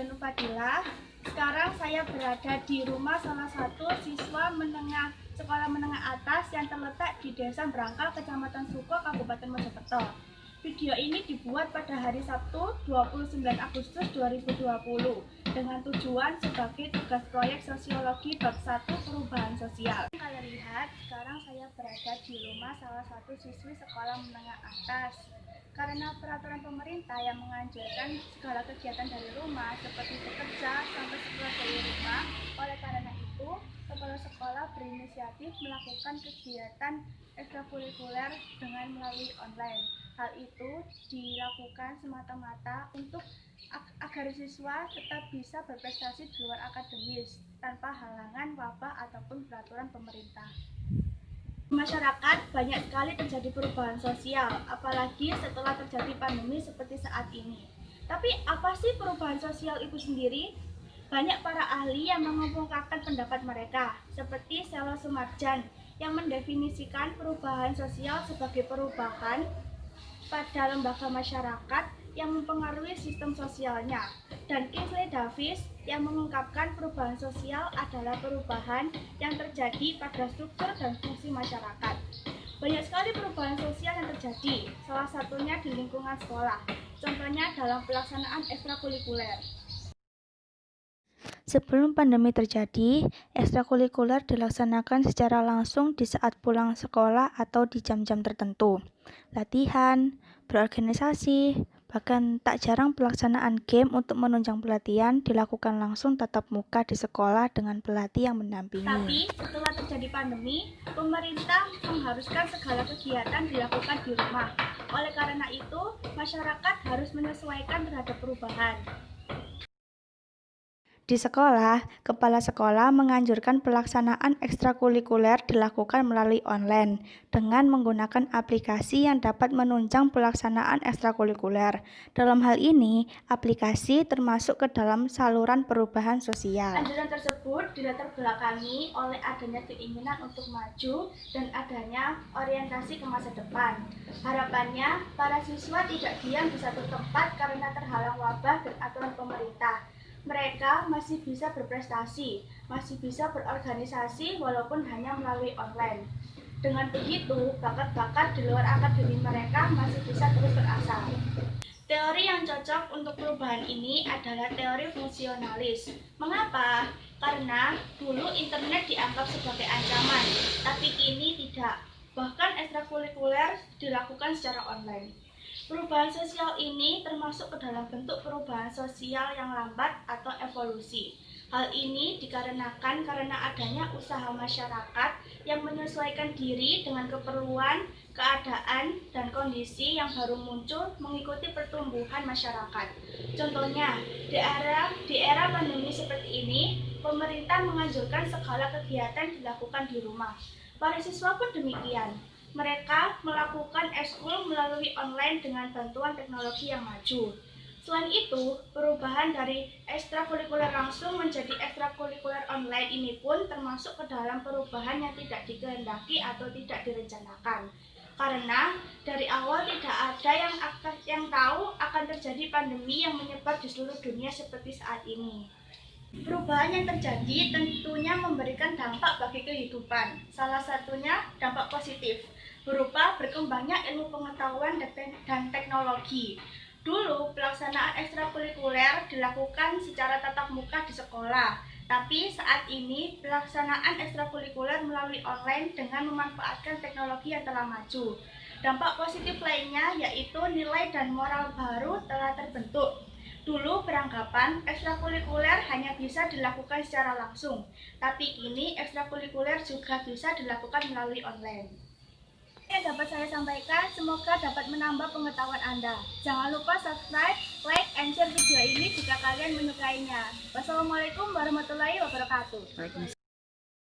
Danu Fadila. Sekarang saya berada di rumah salah satu siswa sekolah menengah atas yang terletak di Desa Brangkal, Kecamatan Suko, Kabupaten Mojokerto. Video ini dibuat pada hari Sabtu 29 Agustus 2020 dengan tujuan sebagai tugas proyek sosiologi bab 1 perubahan sosial. Kalian lihat, sekarang saya berada di rumah salah satu siswi sekolah menengah atas. Karena peraturan pemerintah yang menganjurkan segala kegiatan dari rumah seperti bekerja sampai sekolah dari rumah, oleh karena itu kepala sekolah berinisiatif melakukan kegiatan ekstrakurikuler dengan melalui online. Hal itu dilakukan semata-mata untuk agar siswa tetap bisa berprestasi di luar akademis tanpa halangan wabah ataupun peraturan pemerintah. Masyarakat banyak sekali terjadi perubahan sosial, apalagi setelah terjadi pandemi seperti saat ini. Tapi apa sih perubahan sosial itu sendiri? Banyak para ahli yang mengemukakan pendapat mereka, seperti Selo Sumarjan yang mendefinisikan perubahan sosial sebagai perubahan pada lembaga masyarakat yang mempengaruhi sistem sosialnya, dan Kingsley Davis yang mengungkapkan perubahan sosial adalah perubahan yang terjadi pada struktur dan fungsi masyarakat. Banyak sekali perubahan sosial yang terjadi, salah satunya di lingkungan sekolah, contohnya dalam pelaksanaan ekstrakurikuler. Sebelum pandemi terjadi, ekstrakurikuler dilaksanakan secara langsung di saat pulang sekolah atau di jam-jam tertentu. Latihan, berorganisasi, bahkan tak jarang pelaksanaan game untuk menunjang pelatihan dilakukan langsung tatap muka di sekolah dengan pelatih yang mendampingi. Tapi setelah terjadi pandemi, pemerintah mengharuskan segala kegiatan dilakukan di rumah. Oleh karena itu, masyarakat harus menyesuaikan terhadap perubahan. Di sekolah, kepala sekolah menganjurkan pelaksanaan ekstrakurikuler dilakukan melalui online dengan menggunakan aplikasi yang dapat menunjang pelaksanaan ekstrakurikuler. Dalam hal ini, aplikasi termasuk ke dalam saluran perubahan sosial. Anjuran tersebut dilatar belakangi oleh adanya keinginan untuk maju dan adanya orientasi ke masa depan. Harapannya, para siswa tidak diam di satu tempat karena terhalang wabah dan aturan pemerintah. Mereka masih bisa berprestasi, masih bisa berorganisasi walaupun hanya melalui online. Dengan begitu, bakat-bakat di luar akademi mereka masih bisa terus berasal. Teori yang cocok untuk perubahan ini adalah teori fungsionalis. Mengapa? Karena dulu internet dianggap sebagai ancaman, tapi kini tidak. Bahkan ekstrakurikuler dilakukan secara online. Perubahan sosial ini termasuk ke dalam bentuk perubahan sosial yang lambat atau evolusi. Hal ini dikarenakan karena adanya usaha masyarakat yang menyesuaikan diri dengan keperluan, keadaan, dan kondisi yang baru muncul mengikuti pertumbuhan masyarakat. Contohnya, di era pandemi seperti ini, pemerintah menganjurkan segala kegiatan dilakukan di rumah. Para siswa pun demikian. Mereka melakukan ekskul melalui online dengan bantuan teknologi yang maju. Selain itu, perubahan dari ekstrakurikuler langsung menjadi ekstrakurikuler online ini pun termasuk ke dalam perubahan yang tidak dikehendaki atau tidak direncanakan. Karena dari awal tidak ada yang tahu akan terjadi pandemi yang menyebar di seluruh dunia seperti saat ini. Perubahan yang terjadi tentunya memberikan dampak bagi kehidupan. Salah satunya dampak positif, berupa berkembangnya ilmu pengetahuan dan teknologi. Dulu, pelaksanaan ekstrakurikuler dilakukan secara tatap muka di sekolah. Tapi saat ini, pelaksanaan ekstrakurikuler melalui online dengan memanfaatkan teknologi yang telah maju. Dampak positif lainnya yaitu nilai dan moral baru telah terbentuk. Dulu beranggapan ekstrakurikuler hanya bisa dilakukan secara langsung, tapi kini ekstrakurikuler juga bisa dilakukan melalui online. Yang dapat saya sampaikan, semoga dapat menambah pengetahuan Anda. Jangan lupa subscribe, like, and share video ini jika kalian menyukainya. Wassalamualaikum warahmatullahi wabarakatuh.